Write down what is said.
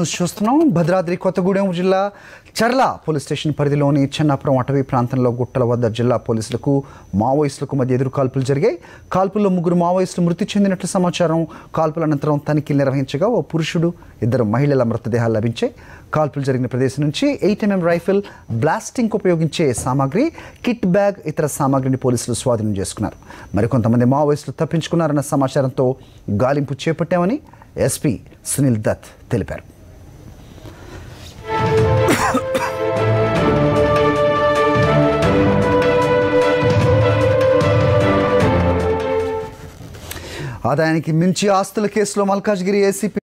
News చూస్తున్నాం. భద్రాద్రి కొత్తగూడెం జిల్లా చర్ల police station పరిధిలోని చెన్నాపురం అటవీ ప్రాంతంలో గుట్టల వద్ద జిల్లా పోలీసులకు మావోయిస్టులకు మధ్య ఎదురు కాల్పులు జరిగాయి. కాల్పుల్లో 3 మావోయిస్టులు మృతి చెందినట్లు సమాచారం. కాల్పుల అనంతరం తనిఖీలు నిర్వహించగా ఓ పురుషుడు 2 మహిళల మృతదేహాలు లభించాయి. కాల్పులు జరిగిన ప్రదేశం నుంచి 8mm రైఫిల్, బ్లాస్టింగ్ ఉపయోగించే సామాగ్రి, కిట్ బ్యాగ్, ఇతర సామాగ్రిని పోలీసులు స్వాధీనం చేసుకున్నారు. మరికొంతమంది మావోయిస్టులు తప్పించుకున్నారన్న సమాచారంతో గాలింపు చేపట్టామని ఎస్పీ సునీల్ దత్ తెలిపారు. ఆదాయానికి మించి ఆస్తుల కేసులో మల్కాజ్గిరి ఏసీపీ